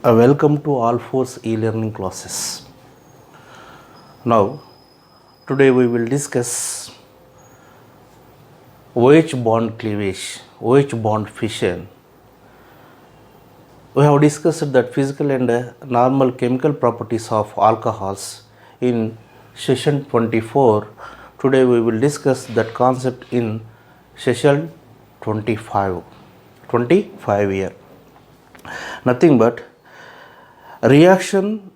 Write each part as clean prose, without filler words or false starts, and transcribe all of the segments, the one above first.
Welcome to All Force e-learning classes. Now, today we will discuss OH bond cleavage, OH bond fission. We have discussed that physical and normal chemical properties of alcohols in session 24. Today we will discuss that concept in session 25 year. Nothing but reaction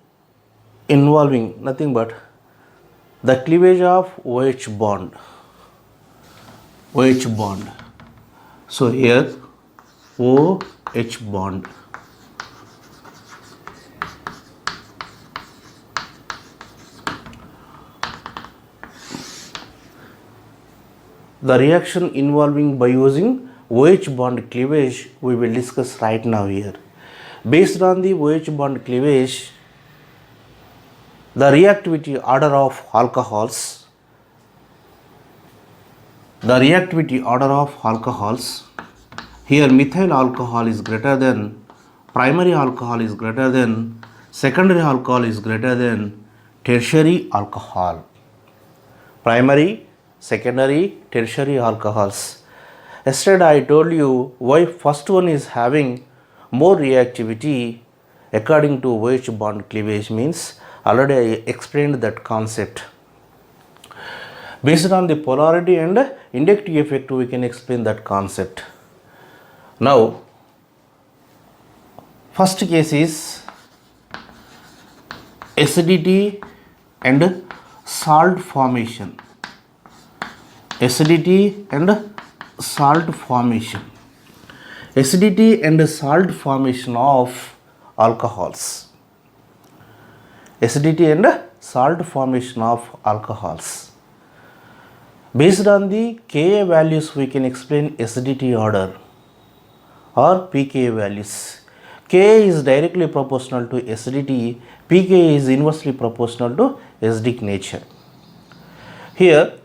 involving nothing but the cleavage of OH bond. OH bond. So here OH bond. The reaction involving by using OH bond cleavage we will discuss right now here. Based on the OH bond cleavage, the reactivity order of alcohols, here methyl alcohol is greater than, primary alcohol is greater than, secondary alcohol is greater than tertiary alcohol. Primary, secondary, tertiary alcohols. Yesterday I told you why first one is having more reactivity according to OH bond cleavage means already I explained that concept. Based on the polarity and inductive effect we can explain that concept. Now first case is acidity and salt formation. Acidity and salt formation. Acidity and salt formation of alcohols. Acidity and salt formation of alcohols. Based on the Ka values we can explain acidity order or pKa values. Ka is directly proportional to acidity, pKa is inversely proportional to acidic nature. Here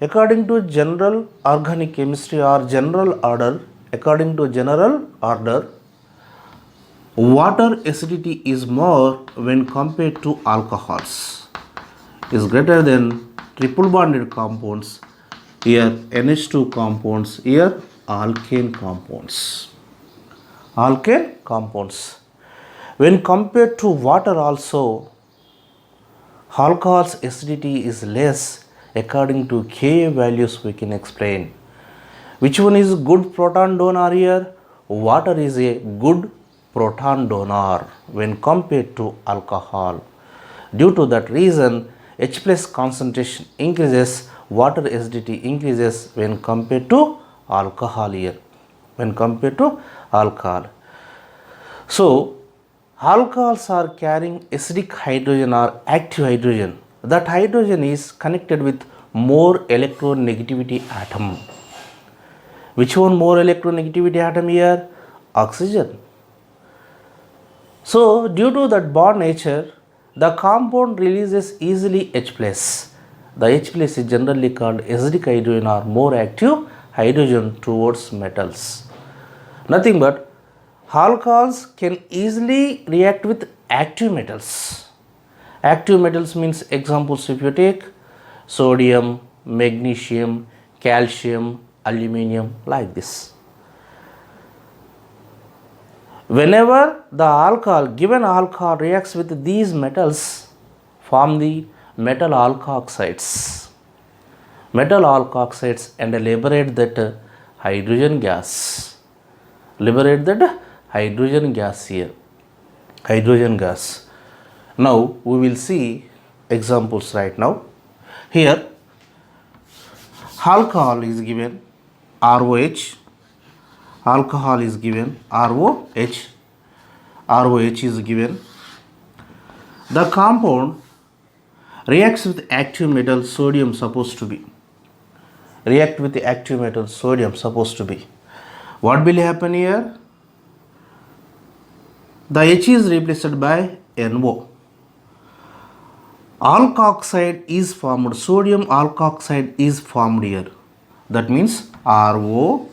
according to general organic chemistry or general order, water acidity is more when compared to alcohols, is greater than triple bonded compounds, here NH2 compounds, here alkane compounds. When compared to water also, alcohol's acidity is less according to Ka values we can explain. Which one is good proton donor here? Water is a good proton donor when compared to alcohol. Due to that reason, H plus concentration increases, water acidity increases when compared to alcohol here. So, alcohols are carrying acidic hydrogen or active hydrogen. That hydrogen is connected with more electronegativity atom. Which one more electronegativity atom here? Oxygen. So due to that bond nature, the compound releases easily H plus. The H plus is generally called acidic hydrogen or more active hydrogen towards metals. Nothing but alcohols can easily react with active metals. Active metals means examples if you take sodium, magnesium, calcium, aluminum, like this. Whenever the given alcohol reacts with these metals, form the metal alkoxides and liberate that hydrogen gas. Here. Hydrogen gas. Now we will see examples right now. Here alcohol is given ROH. Alcohol is given ROH. ROH is given. The compound reacts with active metal sodium supposed to be. What will happen here? The H is replaced by NO. Alkoxide is formed. Sodium alkoxide is formed here. That means RO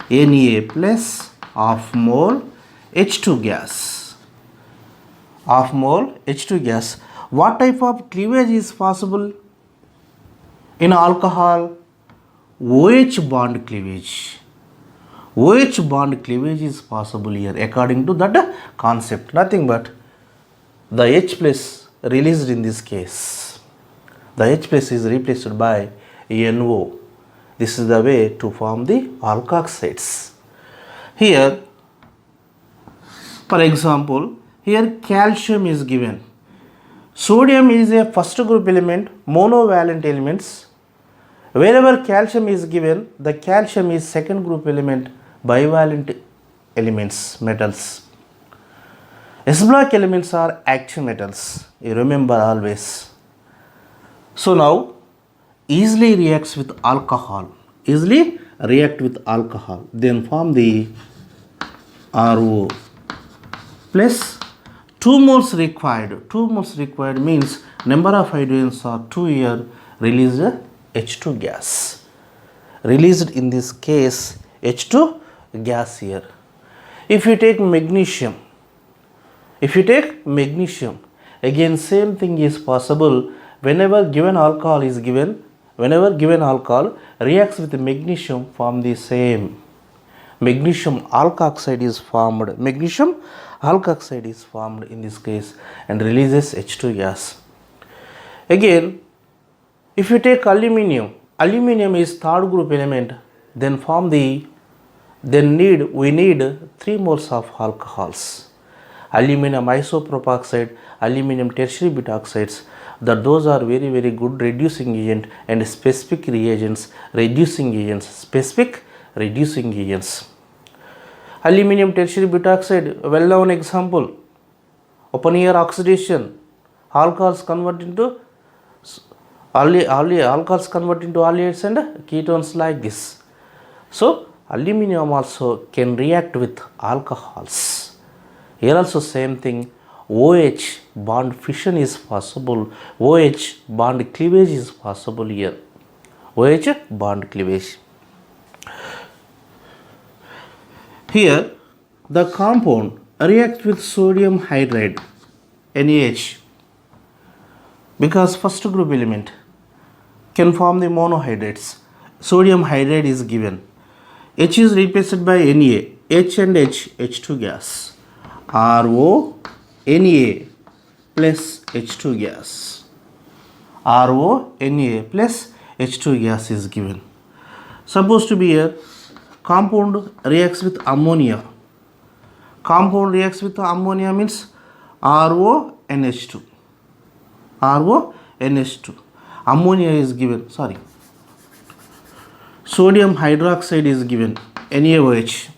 Na plus half mole H2 gas. half mole H2 gas. What type of cleavage is possible in alcohol? OH bond cleavage. OH bond cleavage is possible here according to that concept. Nothing but the H plus released in this case. The H plus is replaced by NO. This is the way to form the alkoxides. Here, for example, here calcium is given. Sodium is a first group element, monovalent elements. Wherever calcium is given, the calcium is second group element, bivalent elements, metals. S block elements are active metals. You remember always. So now, easily reacts with alcohol. Easily react with alcohol. Then form the RO plus 2 moles required. 2 moles required means number of hydrogens are 2 here. Release H2 gas. Released in this case H2 gas here. If you take magnesium, again same thing is possible. Whenever given alcohol reacts with magnesium, form the same. Magnesium alkoxide is formed. Magnesium alkoxide is formed in this case and releases H2 gas. Again, if you take aluminum is third group element, then we need 3 moles of alcohols. Aluminum isopropoxide, aluminum tertiary beta oxides, those are very very good reducing agent and specific reducing agents. Aluminum tertiary beta oxide, well known example, open air oxidation, alcohols convert into aldehydes and ketones like this. So aluminum also can react with alcohols. Here also same thing, OH bond fission is possible, OH bond cleavage is possible here. OH bond cleavage. Here the compound reacts with sodium hydride NaH because first group element can form the monohydrates. Sodium hydride is given. H is replaced by Na. H and H, H2 gas. RO Na plus H2 gas. RO Na plus H2 gas is given. Supposed to be here, compound reacts with ammonia. Compound reacts with ammonia means RONH2. RONH2. Ammonia is given. Sodium hydroxide is given. NaOH.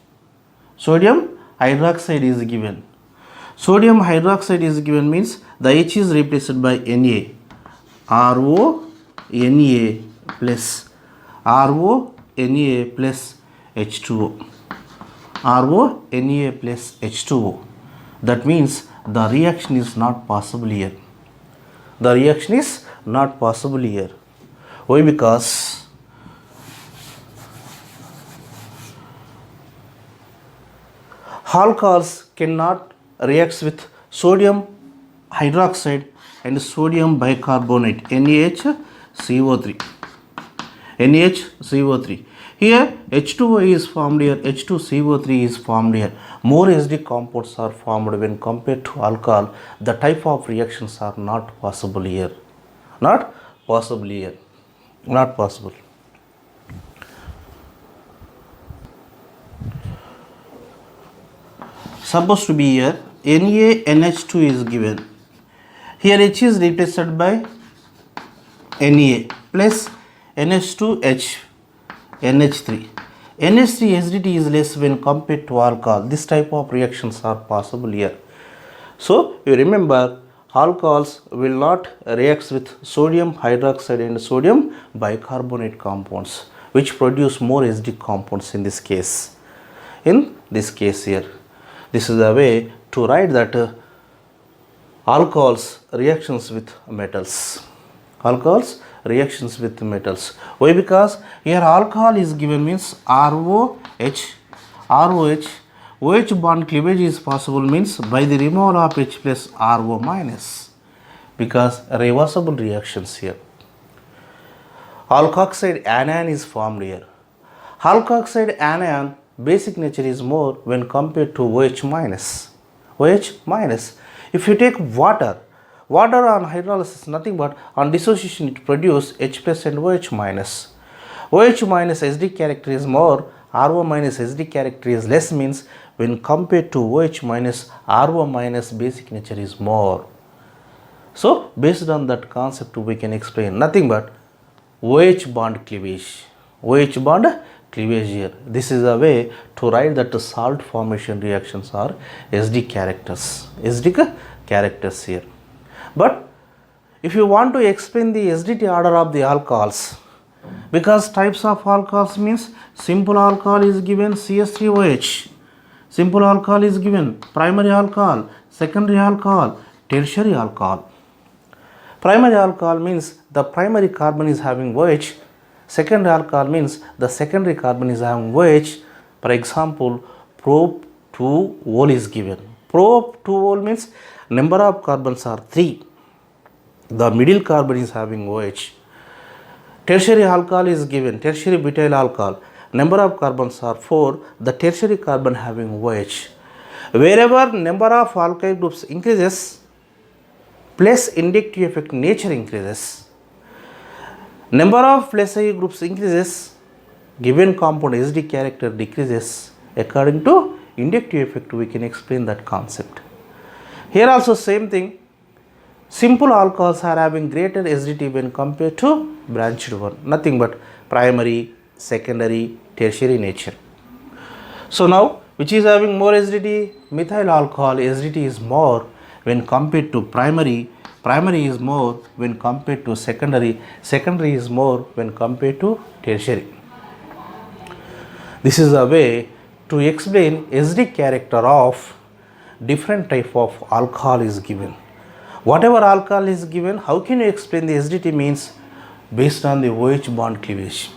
Sodium hydroxide is given. Sodium hydroxide is given means the H is replaced by Na. RONA plus H2O. RONA plus H2O. That means the reaction is not possible here. The reaction is not possible here. Why? Because alcohols cannot react with sodium hydroxide and sodium bicarbonate NaHCO3. NaHCO3. Here H2O is formed here, H2CO3 is formed here. More acidic compounds are formed when compared to alcohol. The type of reactions are not possible here. Not possible here. Not possible. Supposed to be here NaNH2 is given. Here H is replaced by Na plus NH2H NH3. NH3 acidity is less when compared to alcohol. This type of reactions are possible here. So you remember, alcohols will not react with sodium hydroxide and sodium bicarbonate compounds, which produce more acidic compounds in this case. In this case here, this is the way to write that alcohols reactions with metals. Alcohols reactions with metals. Why? Because here alcohol is given means ROH OH bond cleavage is possible means by the removal of H plus RO minus, because reversible reactions here. Alkoxide anion is formed here. Alkoxide anion basic nature is more when compared to OH minus. OH minus. If you take water on hydrolysis nothing but on dissociation it produces H plus and OH minus. OH minus SD character is more, RO minus SD character is less means when compared to OH minus, RO minus basic nature is more. So based on that concept we can explain nothing but OH bond cleavage. OH bond cleavage here. This is a way to write that the salt formation reactions are SD characters. SD characters here. But if you want to explain the SDT order of the alcohols, because types of alcohols means simple alcohol is given CS3OH. Simple alcohol is given primary alcohol, secondary alcohol, tertiary alcohol. Primary alcohol means the primary carbon is having OH. Secondary alcohol means the secondary carbon is having OH. For example, prop-2-ol is given. Prop-2-ol means number of carbons are 3. The middle carbon is having OH. Tertiary alcohol is given, tertiary butyl alcohol. Number of carbons are 4. The tertiary carbon having OH. Wherever number of alkyl groups increases, plus inductive effect nature increases. Number of plus I groups increases, given compound SD character decreases. According to inductive effect we can explain that concept. Here also same thing. Simple alcohols are having greater SDT when compared to branched one. Nothing but primary, secondary, tertiary nature. So now which is having more SDT? Methyl alcohol SDT is more when compared to primary. Primary is more when compared to secondary. Secondary is more when compared to tertiary. This is a way to explain SD character of different type of alcohol is given. Whatever alcohol is given, how can you explain the SDT means based on the OH bond cleavage.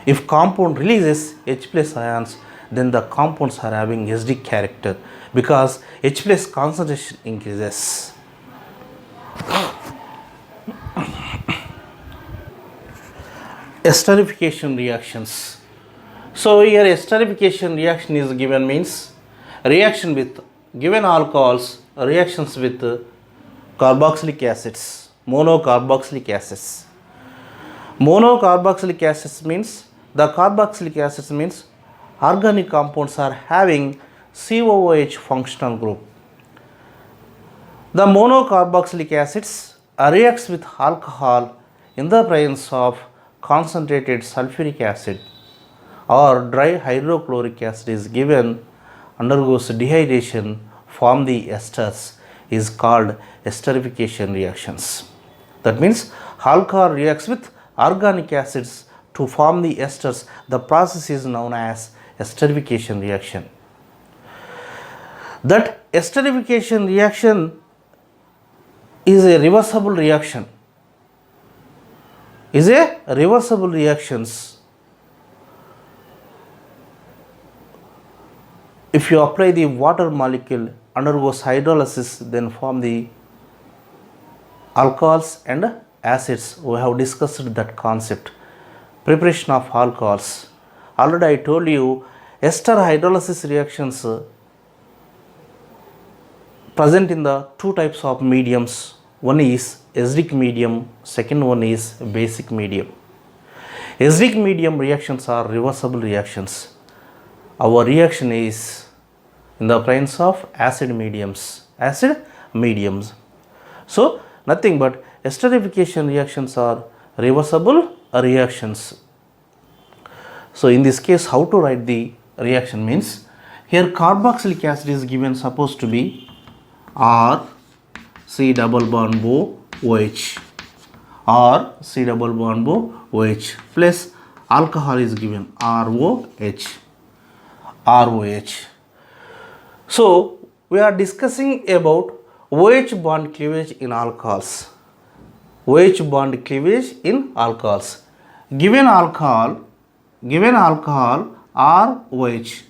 If compound releases H plus ions, then the compounds are having SD character because H plus concentration increases. Esterification reactions. So here esterification reaction is given means reaction with given alcohols, reactions with carboxylic acids, monocarboxylic acids. Monocarboxylic acids means the carboxylic acids means organic compounds are having COOH functional group. The monocarboxylic acids reacts with alcohol in the presence of concentrated sulfuric acid or dry hydrochloric acid is given, undergoes dehydration, form the esters is called esterification reactions. That means alcohol reacts with organic acids to form the esters. The process is known as esterification reaction. That esterification reaction is a reversible reaction. Is a reversible reactions. If you apply the water molecule, undergoes hydrolysis, then form the alcohols and acids. We have discussed that concept. Preparation of alcohols. Already I told you ester hydrolysis reactions present in the two types of mediums. One is acidic medium, second one is basic medium. Acidic medium reactions are reversible reactions. Our reaction is in the presence of acid mediums. So nothing but esterification reactions are reversible reactions. So in this case, how to write the reaction means here carboxylic acid is given supposed to be R C double bond OH or C double bond OH plus alcohol is given ROH. So we are discussing about OH bond cleavage in alcohols. OH bond cleavage in alcohols. Given alcohol ROH.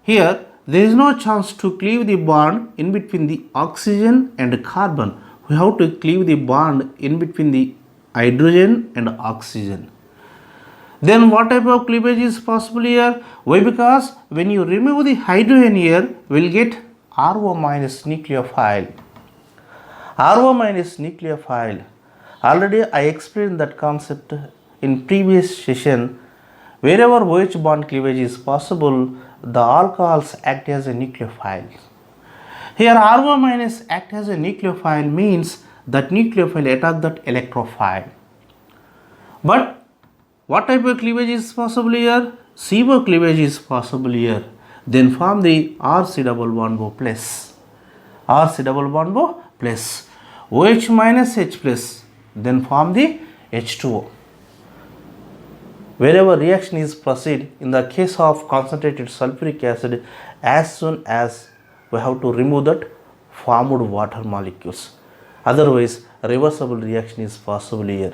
Here there is no chance to cleave the bond in between the oxygen and carbon. We have to cleave the bond in between the hydrogen and oxygen. Then what type of cleavage is possible here? Why? Because when you remove the hydrogen here, we will get RO minus nucleophile. RO minus nucleophile. Already I explained that concept in previous session. Wherever OH bond cleavage is possible, the alcohols act as a nucleophile. Here RO minus act as a nucleophile means that nucleophile attack that electrophile. But what type of cleavage is possible here? CO cleavage is possible here. Then form the RC double bond O plus. RC double bond O plus. OH minus H plus. Then form the H2O. Wherever reaction is proceed, in the case of concentrated sulfuric acid, as soon as we have to remove that formed water molecules. Otherwise, reversible reaction is possible here.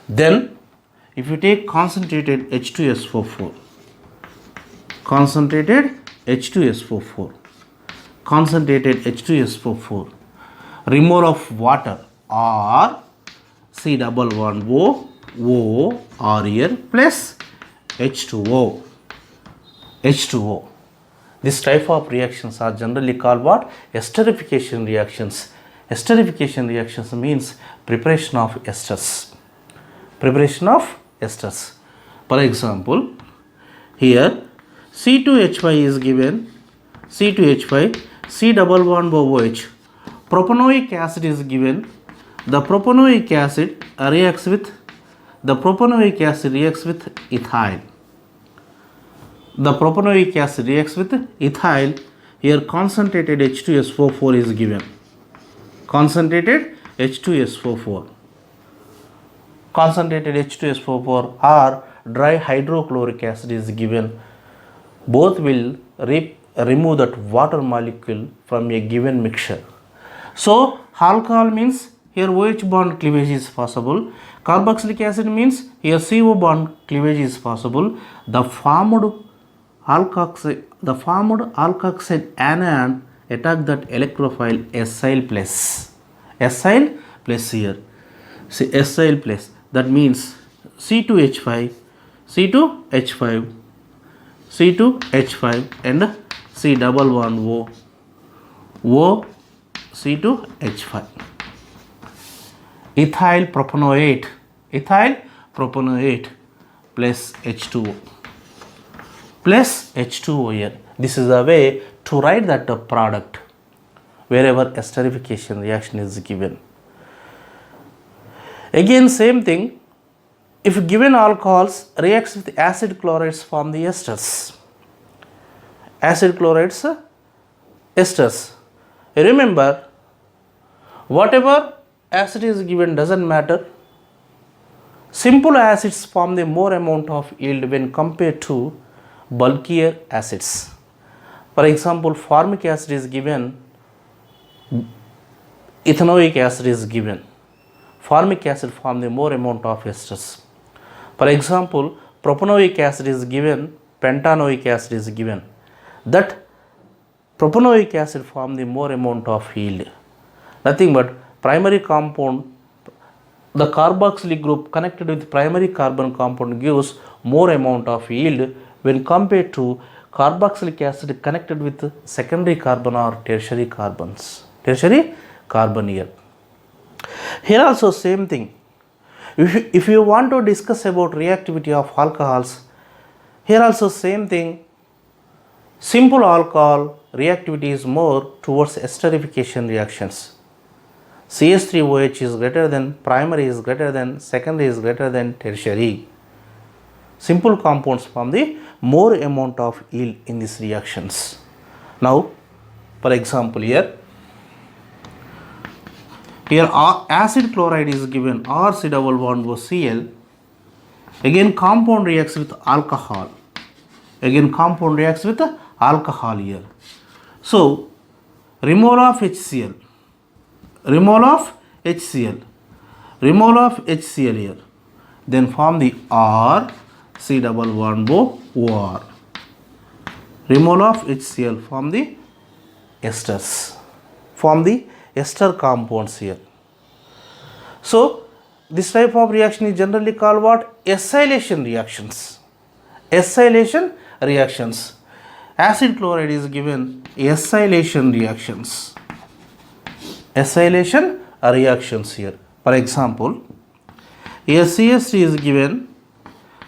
Then, if you take concentrated H2SO4, concentrated H2SO4, removal of water or C double bond O or here plus H2O. This type of reactions are generally called what? Esterification reactions. Esterification reactions means preparation of esters. For example, here C2H5 is given, C2H5, C double bond OH. Propanoic acid is given. The propanoic acid reacts with ethyl. The propanoic acid reacts with ethyl. Here concentrated H2SO4 is given. Concentrated H2SO4 or dry hydrochloric acid is given. Both will remove that water molecule from a given mixture. So alcohol means here OH bond cleavage is possible. Carboxylic acid means here CO bond cleavage is possible. The formed alkoxide anion attack that electrophile acyl plus here. See acyl plus, that means C2H5 and C double bond O C2H5. Ethyl propanoate plus H2O here. This is a way to write that product wherever esterification reaction is given. Again same thing, if given alcohols reacts with acid chlorides form the esters. Remember, whatever acid is given doesn't matter. Simple acids form the more amount of yield when compared to bulkier acids. For example, formic acid is given, ethanoic acid is given. Formic acid form the more amount of esters. For example, propanoic acid is given, pentanoic acid is given. That propanoic acid form the more amount of yield. Nothing but primary compound, the carboxylic group connected with primary carbon compound gives more amount of yield when compared to carboxylic acid connected with secondary carbon or tertiary carbon here. Here also same thing. If you want to discuss about reactivity of alcohols, here also same thing. Simple alcohol reactivity is more towards esterification reactions. CH3OH is greater than, primary is greater than, secondary is greater than tertiary. Simple compounds form the more amount of yield in these reactions. Now, for example here acid chloride is given, RC double bond OCl. Again compound reacts with alcohol. Here. So removal of HCl here. Then form the R C double bond OR. removal of HCl from the esters, from the ester compounds here. So this type of reaction is generally called what? Acylation reactions. Acylation reactions. Acid chloride is given acylation reactions. Acylation reactions here. For example, here CH3 is given,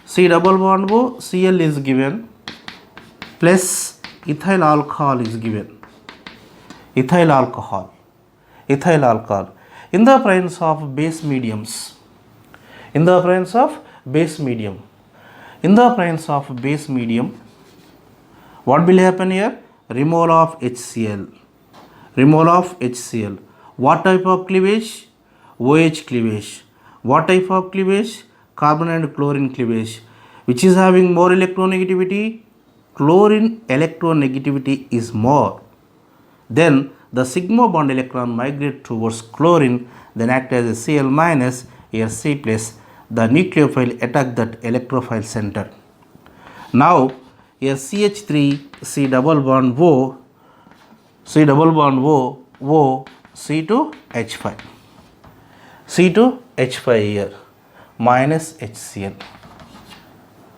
C double bond O, Cl is given, plus ethyl alcohol is given. Ethyl alcohol. Ethyl alcohol. In the presence of base mediums. In the presence of base medium. In the presence of base medium, what will happen here? Removal of HCl. Removal of HCl. What type of cleavage? OH cleavage. What type of cleavage? Carbon and chlorine cleavage. Which is having more electronegativity? Chlorine electronegativity is more. Then the sigma bond electron migrate towards chlorine, then act as a Cl minus, here C plus. The nucleophile attack that electrophile center. Now here CH3, C double bond O, C double bond O, C2H5. C2H5 here minus HCl.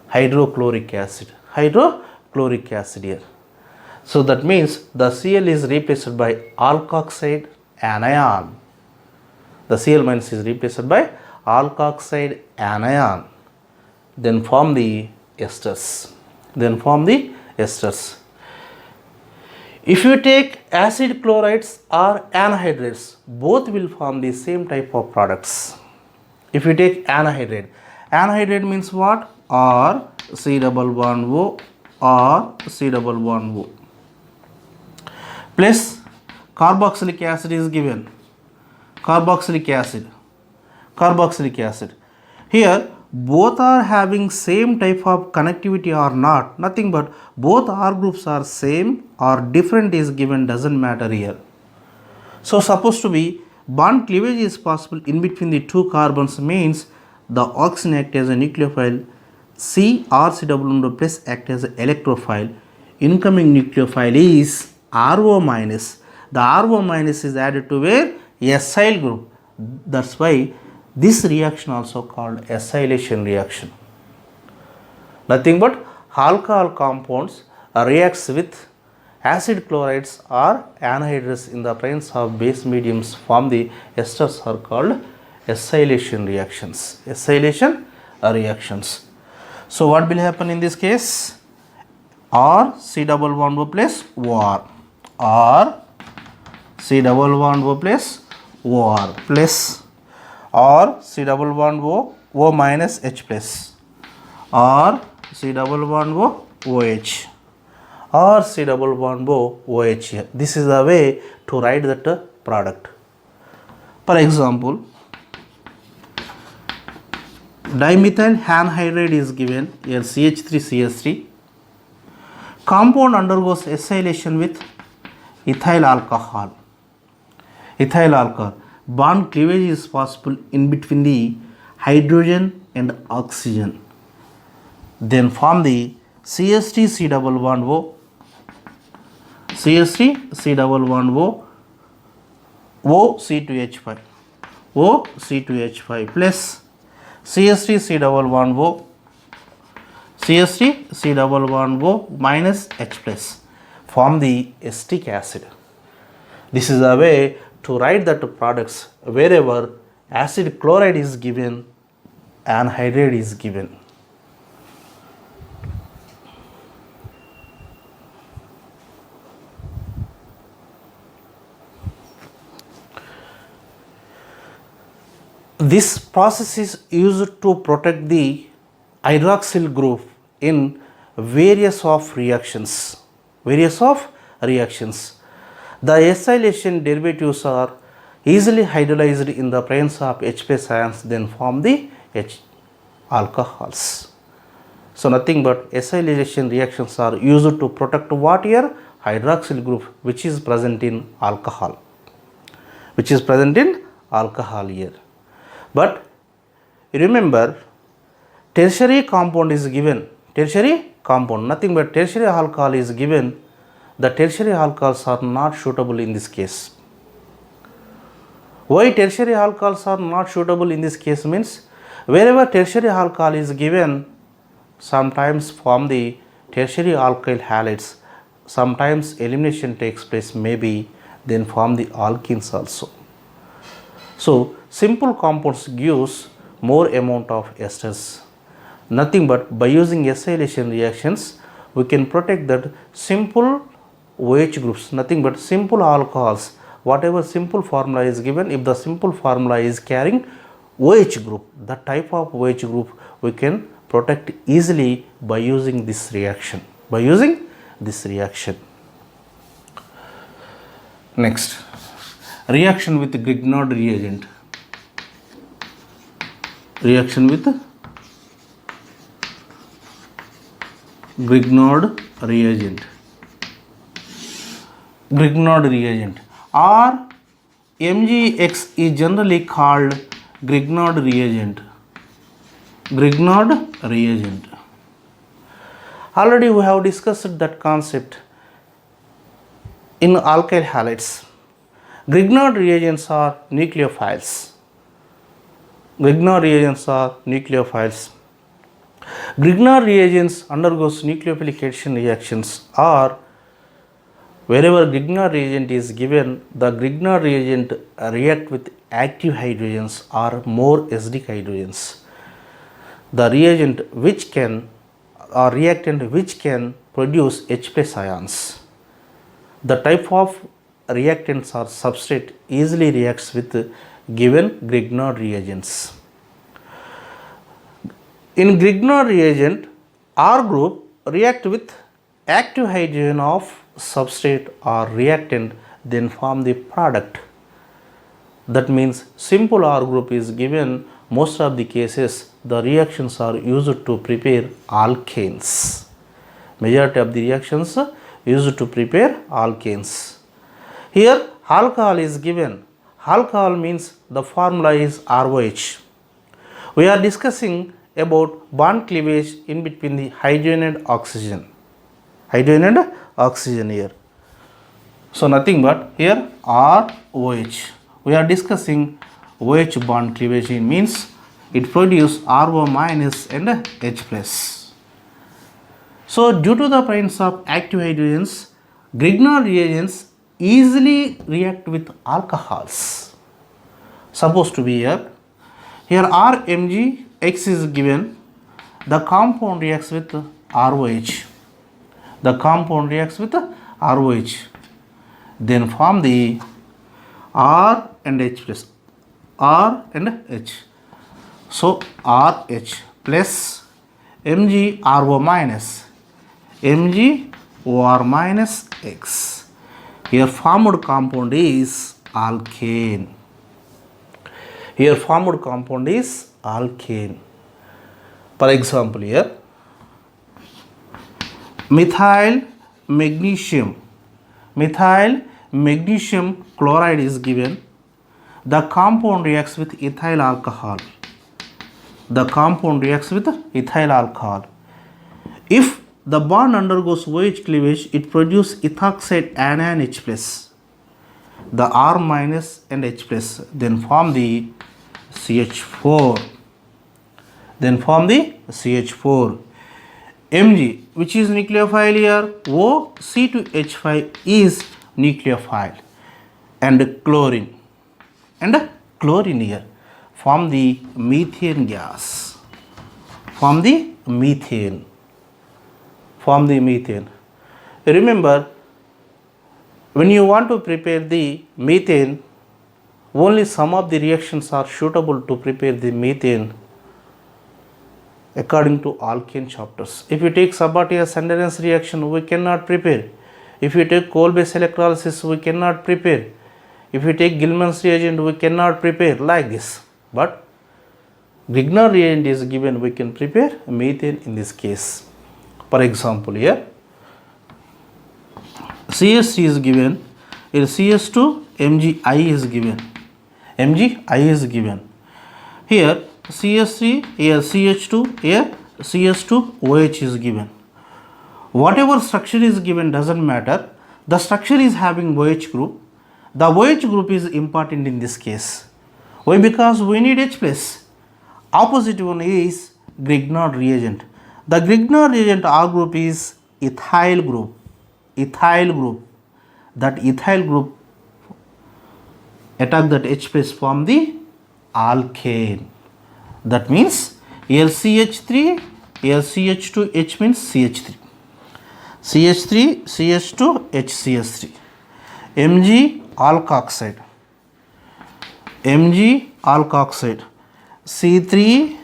Hydrochloric acid. Hydrochloric acid here. So that means the Cl is replaced by alkoxide anion. The Cl minus is replaced by alkoxide anion. Then form the esters. Then form the esters. If you take acid chlorides or anhydrates, both will form the same type of products. If you take anhydrate, anhydrate means what? Or C double bond O, or C double bond O. Plus carboxylic acid is given. Carboxylic acid. Carboxylic acid. Here both are having same type of connectivity or not, nothing but both R groups are same or different is given, doesn't matter here. So supposed to be bond cleavage is possible in between the two carbons, means the oxygen act as a nucleophile, C or C double bond plus act as an electrophile. Incoming nucleophile is RO minus. The RO minus is added to where? Acyl group. That's why this reaction also called acylation reaction. Nothing but alcohol compounds reacts with acid chlorides or anhydrates in the presence of base mediums, form the esters are called acylation reactions. Acylation reactions. So what will happen in this case? R C double bond O plus OR, or C double bond O plus OR plus, or C double bond O minus H plus, or C double bond OH, or C double bond OH here. This is the way to write that product. For example, dimethyl anhydride is given, here CH3CH3. Compound undergoes acylation with ethyl alcohol. Ethyl alcohol. Bond cleavage is possible in between the hydrogen and oxygen. Then form the CH3 C double bond O, CH3 C double bond O C2H5, O C2H5 plus CH3 C double bond O, CH3 C double bond O minus H plus, form the acetic acid. This is a way to write that products wherever acid chloride is given, anhydride is given. This process is used to protect the hydroxyl group in various of reactions. The acylation derivatives are easily hydrolyzed in the presence of H plus ions, then form the H alcohols. So nothing but acylation reactions are used to protect what here? Hydroxyl group which is present in alcohol. Here. But remember, tertiary compound is given. Tertiary compound, nothing but tertiary alcohol is given. The tertiary alcohols are not suitable in this case. Why tertiary alcohols are not suitable in this case means, wherever tertiary alcohol is given, sometimes from the tertiary alkyl halides, sometimes elimination takes place, maybe then form the alkenes also. So simple compounds gives more amount of esters. Nothing but by using acylation reactions we can protect that simple OH groups, nothing but simple alcohols, whatever simple formula is given, if the simple formula is carrying OH group, that type of OH group we can protect easily by using this reaction, Next, reaction with Grignard reagent. Reaction with Grignard reagent. Grignard reagent or MgX is generally called Grignard reagent. Grignard reagent. Already we have discussed that concept in alkyl halides. Grignard reagents are nucleophiles. Grignard reagents are nucleophiles. Grignard reagents undergoes nucleophilic addition reactions, or wherever Grignard reagent is given, the Grignard reagent react with active hydrogens or more acidic hydrogens. The reagent which can or reactant which can produce H plus ions. The type of reactants or substrate easily reacts with given Grignard reagents. In Grignard reagent, R group react with active hydrogen of substrate or reactant, then form the product. That means simple R group is given. Most of the cases the reactions are used to prepare alkanes. Majority of the reactions used to prepare alkanes. Here alcohol is given. Alcohol means the formula is ROH. We are discussing about bond cleavage in between the hydrogen and oxygen. Hydrogen and oxygen here. So nothing but here ROH. We are discussing OH bond cleavage means it produces RO minus and H plus. So due to the presence of active hydrogens, Grignard reagents easily react with alcohols. Supposed to be here RMgX is given, the compound reacts with ROH. The compound reacts with ROH, then form the R and H plus, R and H. So RH plus MgRO minus, MgOR minus X. Here formed compound is alkane. Here formed compound is alkane. For example, here methyl magnesium chloride is given. The compound reacts with ethyl alcohol. The compound reacts with ethyl alcohol. If the bond undergoes OH cleavage, it produces ethoxide anion H plus, the R minus and H plus, then form the CH4. Mg, which is nucleophile here, OC2H5 is nucleophile, and chlorine here form the methane gas. Remember, when you want to prepare the methane, only some of the reactions are suitable to prepare the methane according to alkane chapters. If you take Sabatier-Sanderens reaction, we cannot prepare. If you take coal-based electrolysis, we cannot prepare. If you take Gilman's reagent, we cannot prepare like this. But Grignard reagent is given, we can prepare methane in this case. For example, here CH3 is given, here CH2 MgI is given. Here CH3, here CH2, here CH2 OH is given. whatever structure is given doesn't matter. The structure is having OH group. The OH group is important in this case. Why? Because we need H plus. Opposite one is Grignard reagent. The Grignard reagent R group is ethyl group. Ethyl group. That ethyl group attack that H plus form the alkane. That means LCH3, LCH2, H means CH3. CH3, CH2, HCH3. Mg alkoxide. Mg alkoxide. C3,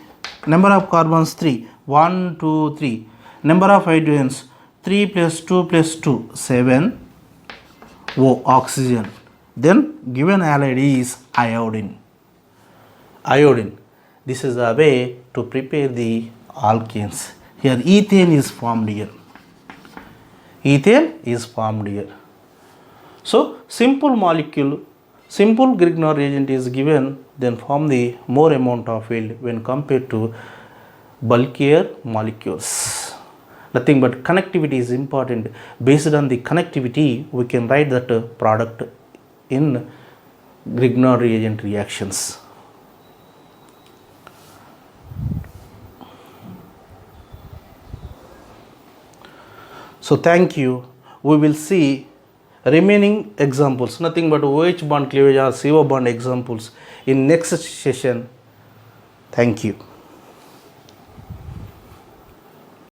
number of carbons 3. 1, 2, 3. Number of hydrogens 3 plus 2 plus 2, 7. O, oxygen. Then given halide is iodine. Iodine. This is the way to prepare the alkanes. Here ethane is formed here. Ethane is formed here. So simple molecule, simple Grignard reagent is given, then form the more amount of yield when compared to bulkier molecules. Nothing but connectivity is important. Based on the connectivity, we can write that product in Grignard reagent reactions. So thank you. We will see remaining examples, nothing but OH bond cleavage or CO bond examples in next session. Thank you.